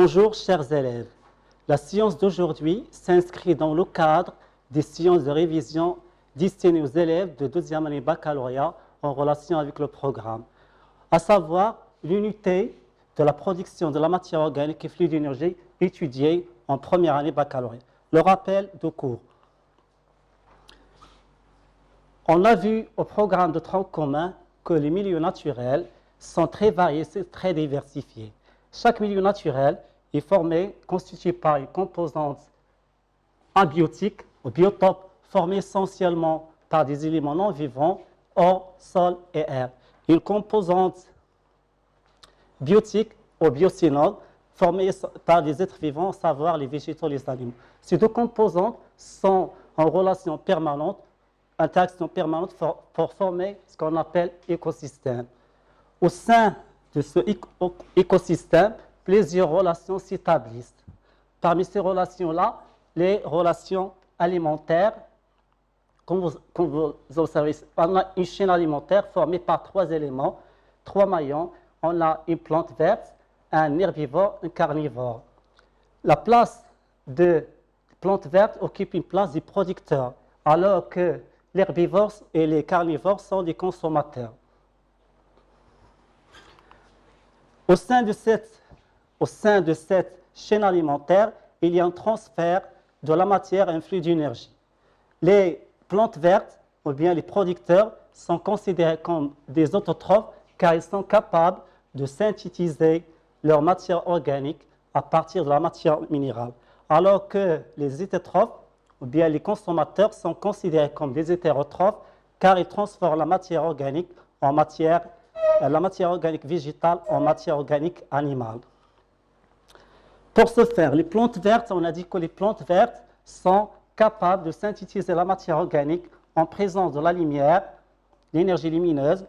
Bonjour chers élèves, la science d'aujourd'hui s'inscrit dans le cadre des sciences de révision destinées aux élèves de deuxième année baccalauréat en relation avec le programme, à savoir l'unité de la production de la matière organique et fluide d'énergie étudiée en première année baccalauréat. Le rappel de cours. On a vu au programme de tronc commun que les milieux naturels sont très variés, très diversifiés. Chaque milieu naturel est constitué par une composante abiotique ou biotope formée essentiellement par des éléments non vivants, eau, sol et air. Une composante biotique ou biocénole formée par des êtres vivants, à savoir les végétaux et les animaux. Ces deux composantes sont en relation permanente, interaction permanente pour former ce qu'on appelle écosystème. Au sein de ce écosystème, plusieurs relations s'établissent. Parmi ces relations-là, les relations alimentaires, comme vous observez, on a une chaîne alimentaire formée par trois éléments, trois maillons. On a une plante verte, un herbivore, un carnivore. La place de plante verte occupe une place du producteur, alors que l'herbivore et les carnivores sont des consommateurs. Au sein de cette chaîne alimentaire, il y a un transfert de la matière et un flux d'énergie. Les plantes vertes, ou bien les producteurs, sont considérés comme des autotrophes car ils sont capables de synthétiser leur matière organique à partir de la matière minérale. Alors que les hétérotrophes, ou bien les consommateurs, sont considérés comme des hétérotrophes car ils transforment la matière organique végétale en matière organique animale. Pour ce faire, les plantes vertes, on a dit que les plantes vertes sont capables de synthétiser la matière organique en présence de la lumière, l'énergie lumineuse,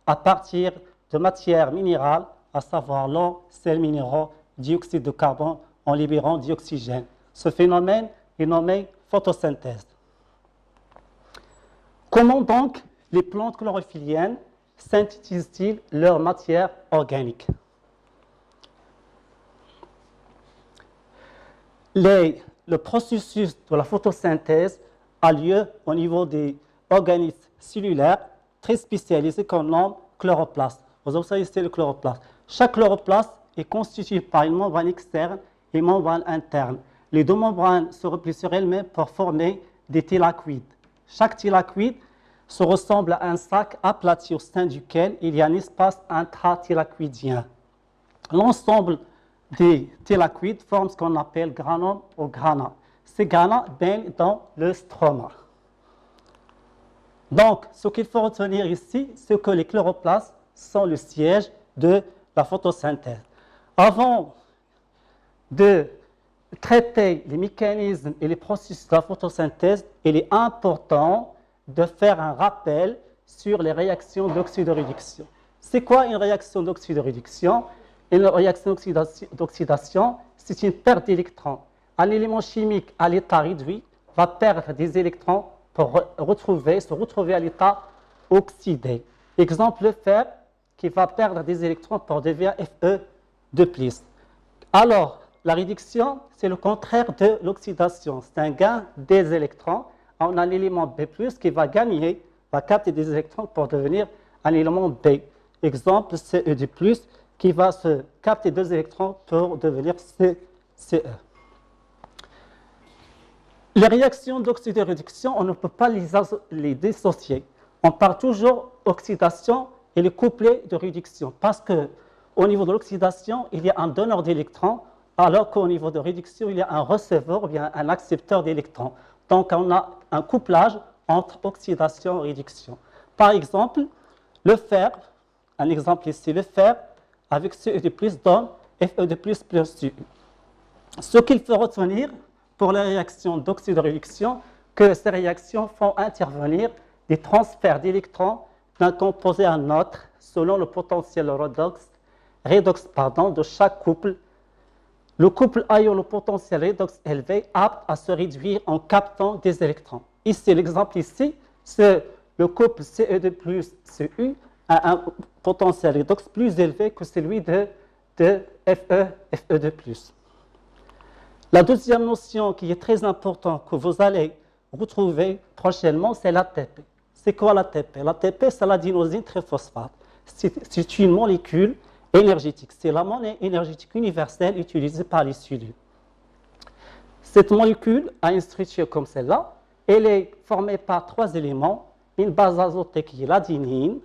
à partir de matières minérales, à savoir l'eau, sels minéraux, dioxyde de carbone, en libérant dioxygène. Ce phénomène est nommé photosynthèse. Comment donc les plantes chlorophylliennes synthétisent-ils leur matière organique? Le processus de la photosynthèse a lieu au niveau des organismes cellulaires très spécialisés qu'on nomme chloroplastes. Vous observez ici le chloroplastes. Chaque chloroplaste est constitué par une membrane externe et une membrane interne. Les deux membranes se replient sur elles-mêmes pour former des thylakoïdes. Chaque thylakoïde se ressemble à un sac aplati au sein duquel il y a un espace intrathylakoïdien. L'ensemble des thylakoïdes forment ce qu'on appelle granum ou grana. Ces granas baignent dans le stroma. Donc, ce qu'il faut retenir ici, c'est que les chloroplastes sont le siège de la photosynthèse. Avant de traiter les mécanismes et les processus de la photosynthèse, il est important de faire un rappel sur les réactions d'oxydoréduction. C'est quoi une réaction d'oxydoréduction? Une réaction d'oxydation, c'est une perte d'électrons. Un élément chimique à l'état réduit va perdre des électrons pour se retrouver à l'état oxydé. Exemple, le fer qui va perdre des électrons pour devenir Fe2+. Alors, la réduction, c'est le contraire de l'oxydation. C'est un gain des électrons. On a l'élément B+, qui va capter des électrons pour devenir un élément B. Exemple, Ce2+, qui va se capter 2 électrons pour devenir CE. Les réactions d'oxydoréduction, on ne peut pas les dissocier. On parle toujours d'oxydation et le couplet de réduction, parce qu'au niveau de l'oxydation, il y a un donneur d'électrons, alors qu'au niveau de réduction, il y a un receveur ou bien un accepteur d'électrons. Donc, on a un couplage entre oxydation et réduction. Par exemple, le fer, un exemple ici, le fer avec Ce2+, donne Fe2+, plus U. Ce qu'il faut retenir pour les réactions d'oxydoréduction, que ces réactions font intervenir des transferts d'électrons d'un composé à un autre selon le potentiel redox de chaque couple. Le couple ayant le potentiel redox élevé apte à se réduire en captant des électrons. Ici, l'exemple ici, c'est le couple Ce2+, Cu a un potentiel redox plus élevé que celui de Fe2+. La deuxième notion qui est très importante que vous allez retrouver prochainement, c'est l'ATP. C'est quoi l'ATP? L'ATP, c'est l'adénosine triphosphate. C'est une molécule énergétique. C'est la monnaie énergétique universelle utilisée par les cellules. Cette molécule a une structure comme celle-là. Elle est formée par 3 éléments. Une base azotée qui est l'adénine,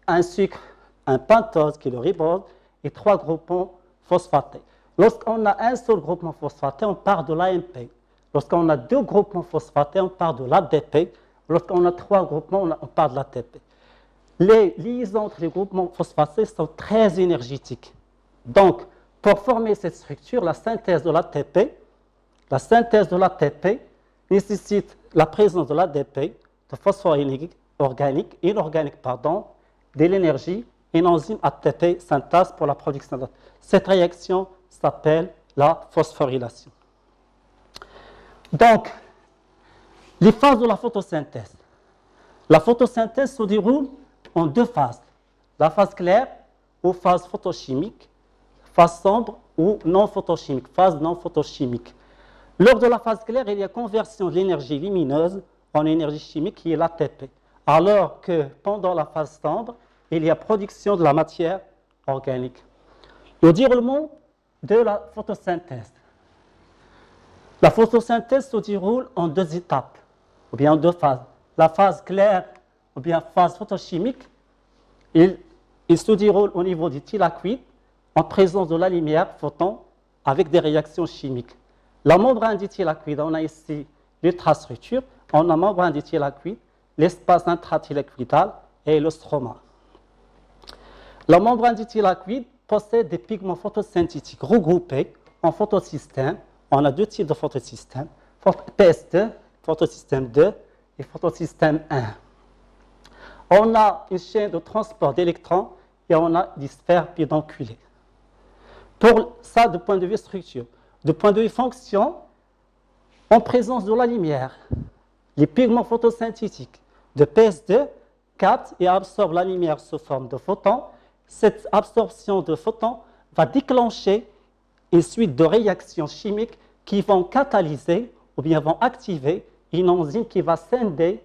un sucre, un pentose qui est le ribose et 3 groupements phosphatés. Lorsqu'on a un seul groupement phosphaté, on part de l'AMP. Lorsqu'on a 2 groupements phosphatés, on part de l'ADP. Lorsqu'on a 3 groupements, on part de l'ATP. Les liaisons entre les groupements phosphatés sont très énergétiques. Donc, pour former cette structure, la synthèse de l'ATP nécessite la présence de l'ADP, de phosphore inorganique, de l'énergie, une enzyme ATP synthase pour la production de cette réaction s'appelle la phosphorylation. Donc, les phases de la photosynthèse. La photosynthèse se déroule en 2 phases. La phase claire ou phase photochimique, phase sombre ou non photochimique, phase non photochimique. Lors de la phase claire, il y a conversion de l'énergie lumineuse en énergie chimique qui est l'ATP. Alors que pendant la phase sombre, il y a production de la matière organique. Le déroulement de la photosynthèse. La photosynthèse se déroule en 2 étapes, ou bien en 2 phases. La phase claire, ou bien phase photochimique, il se déroule au niveau du thylakoïde en présence de la lumière photon avec des réactions chimiques. La membrane du thylakoïde, on a ici l'ultrastructure, on a la membrane du thylakoïde, l'espace intrathylakoïdal et le stroma. La membrane du thylakoïde possède des pigments photosynthétiques regroupés en photosystèmes. On a 2 types de photosystèmes, PS2, photosystème 2 et photosystème 1. On a une chaîne de transport d'électrons et on a des sphères pédonculées. Pour ça, du point de vue structure. Du point de vue fonction, en présence de la lumière, les pigments photosynthétiques de PS2 captent et absorbent la lumière sous forme de photons. Cette absorption de photons va déclencher une suite de réactions chimiques qui vont catalyser ou bien vont activer une enzyme qui va scinder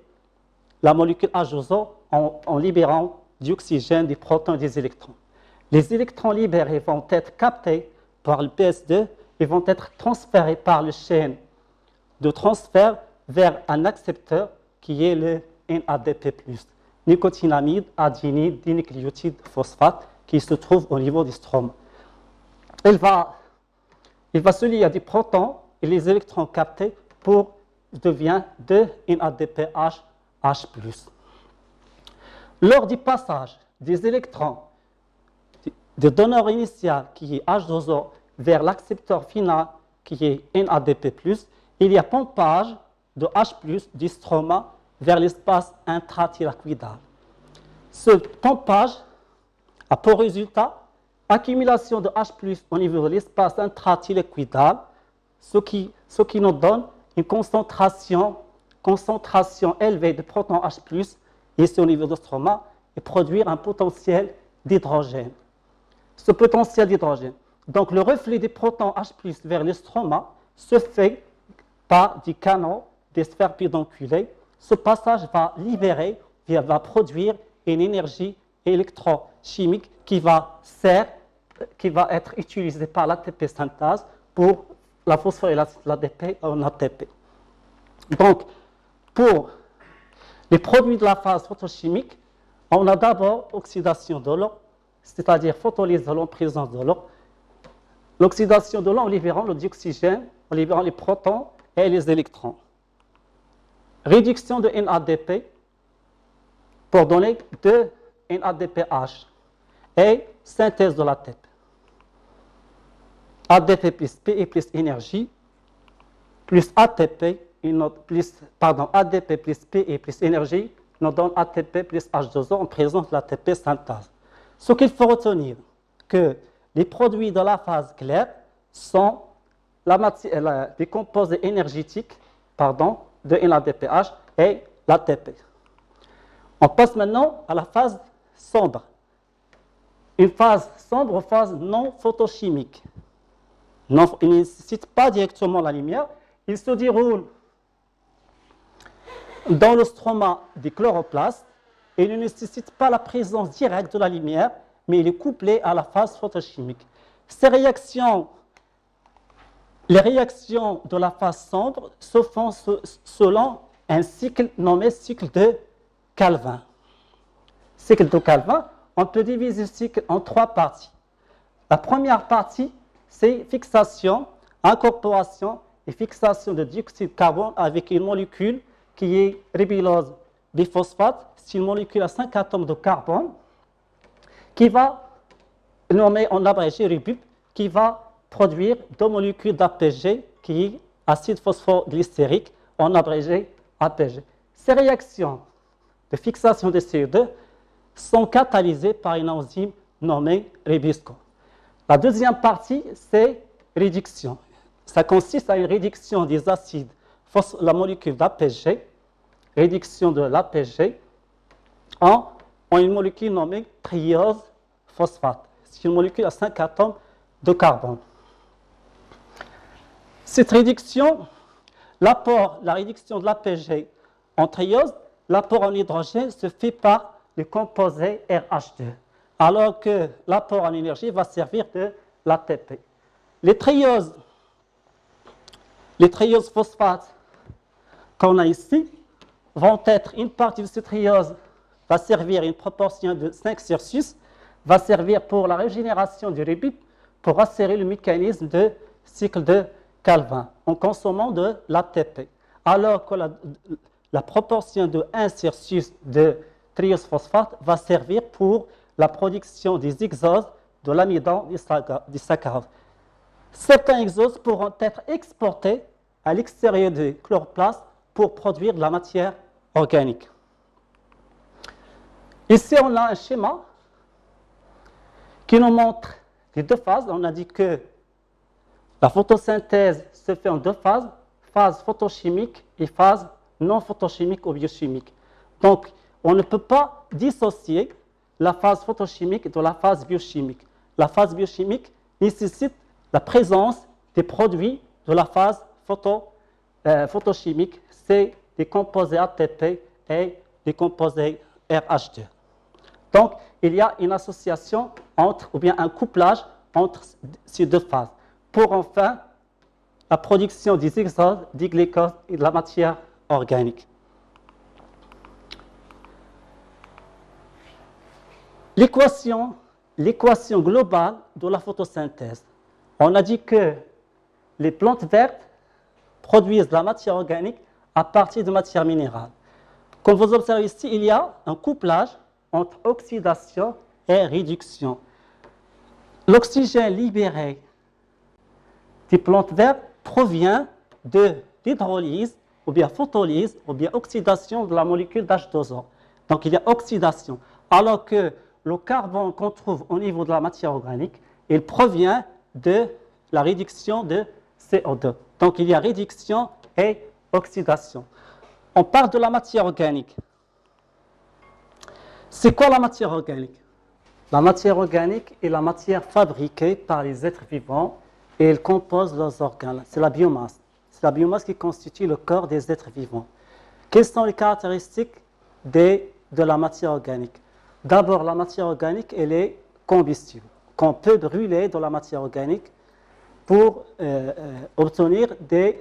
la molécule H2O en libérant du oxygène, des protons et des électrons. Les électrons libérés vont être captés par le PS2 et vont être transférés par le chaîne de transfert vers un accepteur qui est le NADP+, nicotinamide, adénine, dinucléotide, phosphate, qui se trouve au niveau du stroma. Il va se lier à des protons et les électrons captés devient de NADPH, H+. Lors du passage des électrons du donneur initial qui est H2O vers l'accepteur final qui est NADP+, il y a pompage de H+, du stroma vers l'espace intrathylakoïdal. Ce pompage a pour résultat accumulation de H+, au niveau de l'espace intrathylakoïdal, ce qui nous donne une concentration élevée de protons H+, ici au niveau du stroma, et produire un potentiel d'hydrogène. Ce potentiel d'hydrogène. Donc le reflux des protons H+ vers le stroma se fait par des canaux, des sphères pédonculées. Ce passage va produire une énergie électrochimique qui va être utilisée par l'ATP synthase pour la phosphorylation de l'ADP en ATP. Donc, pour les produits de la phase photochimique, on a d'abord oxydation de l'eau, c'est-à-dire photolyse de l'eau en présence de l'eau. L'oxydation de l'eau en libérant le dioxygène, en libérant les protons et les électrons. Réduction de NADP pour donner 2 NADPH et synthèse de l'ATP. ADP plus PE plus énergie plus ATP, ADP plus PE plus énergie nous donne ATP plus H2O en présence de l'ATP synthase. Ce qu'il faut retenir, que les produits de la phase claire sont les composés énergétiques de NADPH et l'ATP. On passe maintenant à la phase sombre. Une phase sombre, phase non photochimique. il ne nécessite pas directement la lumière. Il se déroule dans le stroma des chloroplastes et il ne nécessite pas la présence directe de la lumière, mais il est couplé à la phase photochimique. Les réactions de la phase sombre se font selon un cycle nommé cycle de Calvin. Cycle de Calvin, on peut diviser le cycle en 3 parties. La première partie, c'est fixation, incorporation et fixation de dioxyde de carbone avec une molécule qui est ribulose biphosphate. C'est une molécule à 5 atomes de carbone qui va, nommer en abrégé ribut, qui va produire 2 molécules d'APG qui est acide phosphoglycérique en abrégé APG. Ces réactions de fixation de CO2 sont catalysées par une enzyme nommée Ribisco. La deuxième partie, c'est réduction. Ça consiste à une réduction des acides, la molécule d'APG, réduction de l'APG en une molécule nommée triose phosphate. C'est une molécule à 5 atomes de carbone. Cette réduction, la réduction de l'APG en triose, l'apport en hydrogène se fait par le composé RH2, alors que l'apport en énergie va servir de l'ATP. Les trioses phosphates qu'on a ici vont être, une partie de ces trioses va servir une proportion de 5/6, va servir pour la régénération du ribut, pour assurer le mécanisme de cycle de Calvin en consommant de l'ATP. Alors que la proportion de 1/6 de triose phosphate va servir pour la production des exoses de l'amidon du saccharose. Certains exoses pourront être exportés à l'extérieur du chloroplaste pour produire de la matière organique. Ici, on a un schéma qui nous montre les 2 phases. On a dit que la photosynthèse se fait en 2 phases, phase photochimique et phase non photochimique ou biochimique. Donc, on ne peut pas dissocier la phase photochimique de la phase biochimique. La phase biochimique nécessite la présence des produits de la phase photochimique, c'est des composés ATP et des composés RH2. Donc, il y a une association ou bien un couplage entre ces 2 phases pour enfin la production des exoses, des glucoses et de la matière organique. L'équation globale de la photosynthèse. On a dit que les plantes vertes produisent de la matière organique à partir de matière minérale. Comme vous observez ici, il y a un couplage entre oxydation et réduction. L'oxygène libéré des plantes vertes provient de l'hydrolyse, ou bien photolyse, ou bien oxydation de la molécule d'H2O. Donc il y a oxydation. Alors que le carbone qu'on trouve au niveau de la matière organique, il provient de la réduction de CO2. Donc il y a réduction et oxydation. On parle de la matière organique. C'est quoi la matière organique? La matière organique est la matière fabriquée par les êtres vivants et elle compose leurs organes. C'est la biomasse. C'est la biomasse qui constitue le corps des êtres vivants. Quelles sont les caractéristiques de la matière organique? D'abord, la matière organique, elle est combustible. Qu'on peut brûler dans la matière organique pour obtenir de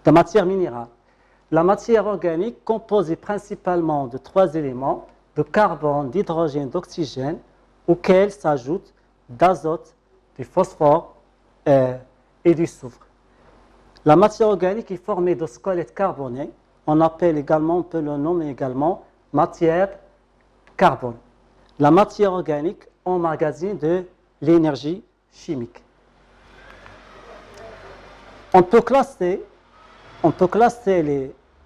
matière minérale. La matière organique composée principalement de 3 éléments, de carbone, d'hydrogène, d'oxygène, auxquels s'ajoutent d'azote, du phosphore et du soufre. La matière organique est formée de squelettes carbonés. On peut le nommer également matière carbone. La matière organique emmagasine de l'énergie chimique. On peut classer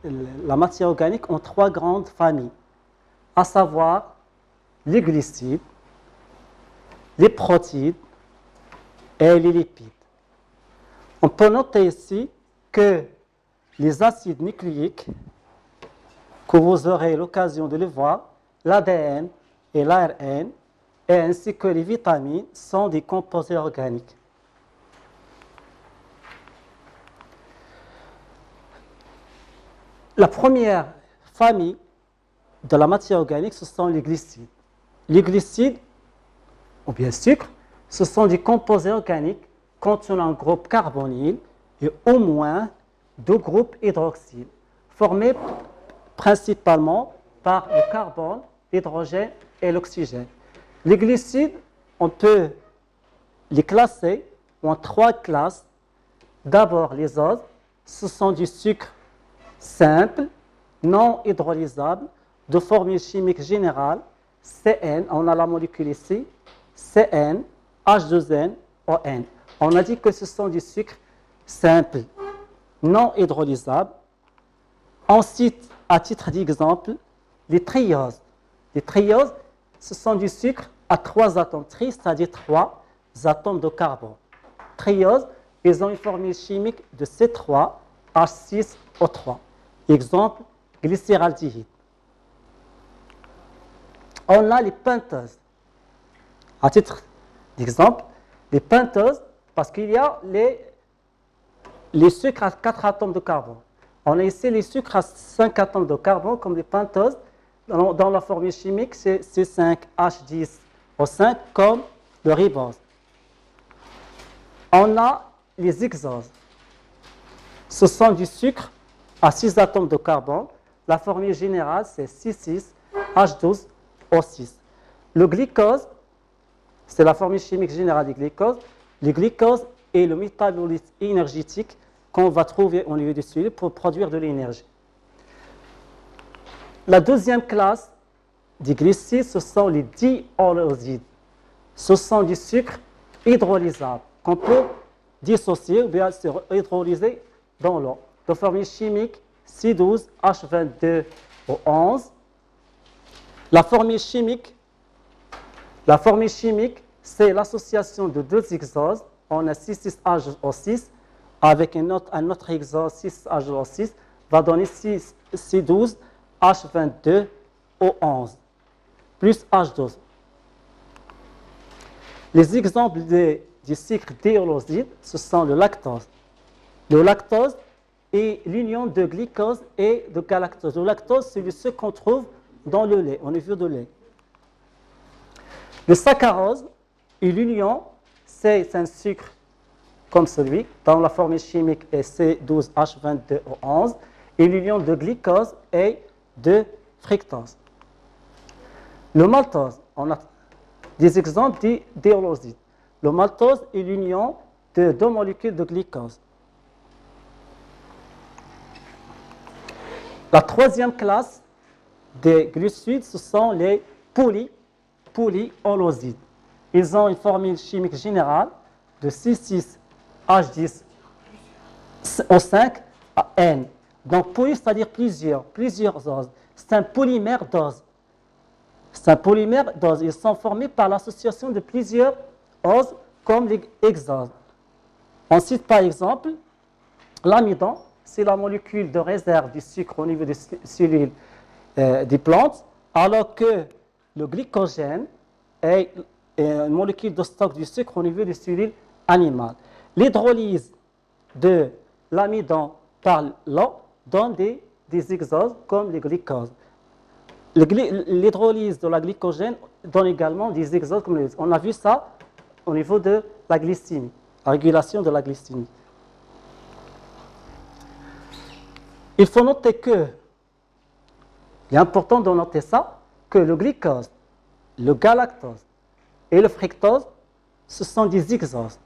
la matière organique en 3 grandes familles, à savoir les glucides, les protéines et les lipides. On peut noter ici que les acides nucléiques, que vous aurez l'occasion de le voir, l'ADN et l'ARN, ainsi que les vitamines, sont des composés organiques. La première famille de la matière organique, ce sont les glucides. Les glucides, ou bien sucre, ce sont des composés organiques contenant un groupe carbonyle et au moins 2 groupes hydroxyles, formés principalement par le carbone, l'hydrogène et l'oxygène. Les glucides, on peut les classer en 3 classes. D'abord, les oses, ce sont du sucre simple, non hydrolysable, de formule chimique générale, CN, on a la molécule ici, CN, H2N, ON. On a dit que ce sont du sucre simple, non hydrolysable. Ensuite, à titre d'exemple, les trioses. Les trioses, ce sont du sucre à 3 atomes tri, c'est-à-dire 3 atomes de carbone. Trioses, ils ont une formule chimique de C3H6O3. Exemple, glycéraldéhyde. On a les pentoses. À titre d'exemple, les pentoses, parce qu'il y a les sucres à 4 atomes de carbone. On a ici les sucres à 5 atomes de carbone, comme les pentoses. Dans la formule chimique, c'est C5H10O5, comme le ribose. On a les hexoses. Ce sont du sucre à 6 atomes de carbone. La formule générale, c'est C6H12O6. Le glucose, c'est la formule chimique générale du glucose. Le glucose est le métabolite énergétique qu'on va trouver au niveau du cellules pour produire de l'énergie. La deuxième classe des glucides, ce sont les diholosides. Ce sont du sucre hydrolysable qu'on peut dissocier ou bien se hydrolyser dans l'eau. De formule chimique C12H22O11. La formule chimique, c'est l'association de 2 hexoses. On a C6H6 avec un autre hexose 6H6 va donner C12H22O11 plus H12. Les exemples du sucre diholoside, ce sont le lactose. Le lactose est l'union de glucose et de galactose. Le lactose, c'est ce qu'on trouve dans le lait, au niveau de lait. Le saccharose est l'union, c'est un sucre comme celui, dans la formule chimique est C12H22O11, et l'union de glucose et de fructose. Le maltose, on a des exemples de diholoside. Le maltose est l'union de 2 molécules de glucose. La troisième classe des glucides, ce sont les polyholosides. Ils ont une formule chimique générale de C6H10O5 à N. Donc, poly, c'est-à-dire plusieurs oses. C'est un polymère d'ose. Ils sont formés par l'association de plusieurs oses, comme les hexoses. On cite par exemple l'amidon, c'est la molécule de réserve du sucre au niveau des cellules des plantes, alors que le glycogène est une molécule de stock du sucre au niveau des cellules animales. L'hydrolyse de l'amidon par l'eau donne des hexoses comme les glucoses. L'hydrolyse de la glycogène donne également des hexoses comme les... On a vu ça au niveau de la glycémie, la régulation de la glycémie. Il faut noter que, il est important de noter ça, que le glucose, le galactose et le fructose, ce sont des hexoses.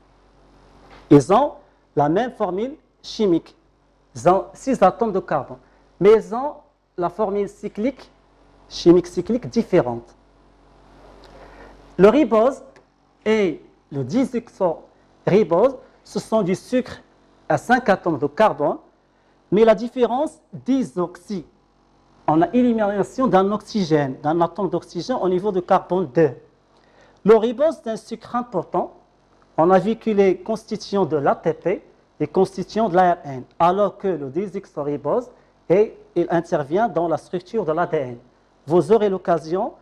Ils ont la même formule chimique. Ils ont 6 atomes de carbone. Mais ils ont la formule chimique cyclique différente. Le ribose et le disoxyribose, ce sont du sucre à 5 atomes de carbone. Mais la différence, disoxy, on a élimination d'un oxygène, d'un atome d'oxygène au niveau de carbone 2. Le ribose, c'est un sucre important. On a vu qu'il est constituant de l'ATP et constituant de l'ARN, alors que le désoxyribose, il intervient dans la structure de l'ADN. Vous aurez l'occasion,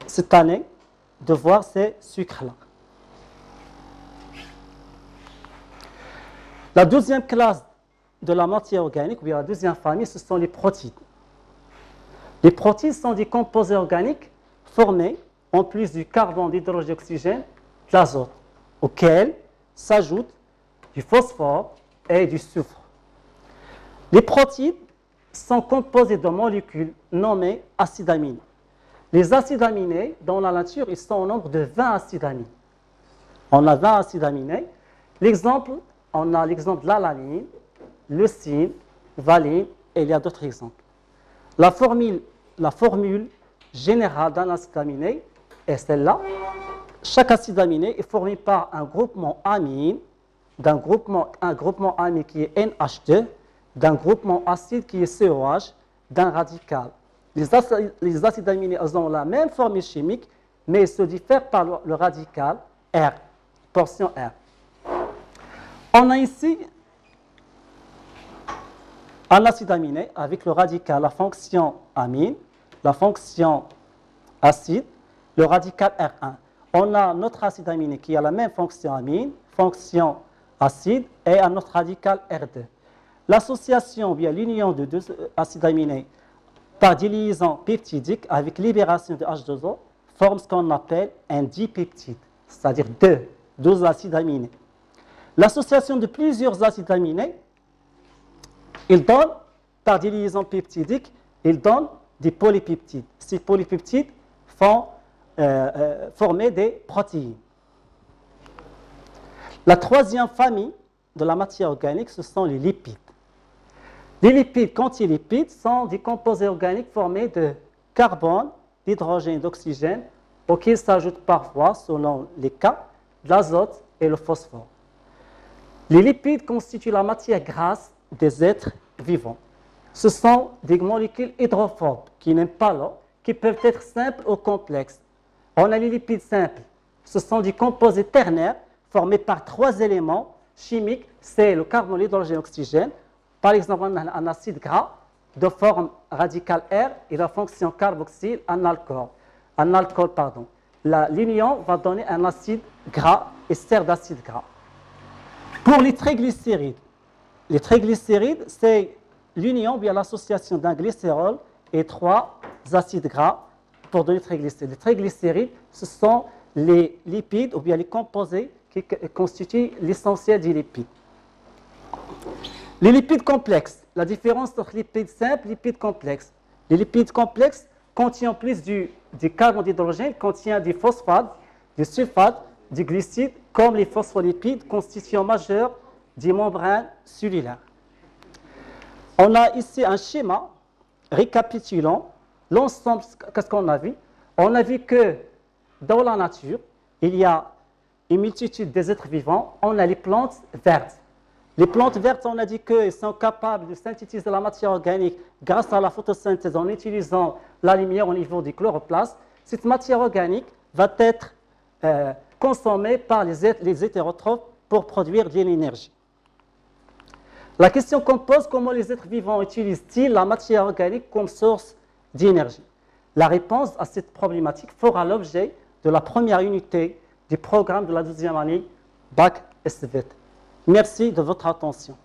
cette année, de voir ces sucres-là. La deuxième classe de la matière organique, ou bien la deuxième famille, ce sont les protides. Les protides sont des composés organiques formés, en plus du carbone, d'hydrogène, d'oxygène, de l'azote, auxquels s'ajoutent du phosphore et du soufre. Les protides sont composés de molécules nommées acides aminés. Les acides aminés, dans la nature, ils sont au nombre de 20 acides aminés. On a 20 acides aminés. On a l'exemple de l'alanine, leucine, valine, et il y a d'autres exemples. La formule générale d'un acide aminé est celle-là. Chaque acide aminé est formé par un groupement amine, un groupement amine qui est NH2, d'un groupement acide qui est COH, d'un radical. Les acides aminés ont la même formule chimique, mais ils se diffèrent par le radical R, portion R. On a ici un acide aminé avec le radical, la fonction amine, la fonction acide, le radical R1. On a notre acide aminé qui a la même fonction amine, fonction acide, et un autre radical R2. L'association, bien l'union de deux acides aminés par dilyson peptidique avec libération de H2O forme ce qu'on appelle un dipeptide, c'est-à-dire deux acides aminés. L'association de plusieurs acides aminés, il donne, par dilyson peptidique, il donne des polypeptides. Ces polypeptides font former des protéines. La troisième famille de la matière organique, ce sont les lipides. Les lipides quantilipides sont des composés organiques formés de carbone, d'hydrogène et d'oxygène, auxquels s'ajoutent parfois, selon les cas, de l'azote et le phosphore. Les lipides constituent la matière grasse des êtres vivants. Ce sont des molécules hydrophobes qui n'aiment pas l'eau, qui peuvent être simples ou complexes. On a les lipides simples. Ce sont des composés ternaires formés par 3 éléments chimiques, c'est le carbone, l'hydrogène et l'oxygène. Par exemple, on a un acide gras de forme radicale R et la fonction carboxyle, un alcool. L'union va donner un acide gras et sert d'acide gras. Pour les triglycérides, c'est l'union, bien l'association d'un glycérol et 3 acides gras pour donner triglycérides. Les triglycérides, ce sont les lipides ou bien les composés qui constituent l'essentiel des lipides. Les lipides complexes, la différence entre lipides simples et lipides complexes. Les lipides complexes contiennent plus du carbone d'hydrogène, contiennent des phosphates, des sulfates, des glucides, comme les phospholipides, constituant majeur des membranes cellulaires. On a ici un schéma récapitulant l'ensemble, qu'est-ce qu'on a vu? On a vu que dans la nature, il y a une multitude des êtres vivants. On a les plantes vertes. Les plantes vertes, on a dit qu'elles sont capables de synthétiser la matière organique grâce à la photosynthèse en utilisant la lumière au niveau du chloroplastes. Cette matière organique va être consommée par les hétérotrophes pour produire de l'énergie. La question qu'on pose, comment les êtres vivants utilisent-ils la matière organique comme source d'énergie? La réponse à cette problématique fera l'objet de la première unité du programme de la 12e année Bac SVT. Merci de votre attention.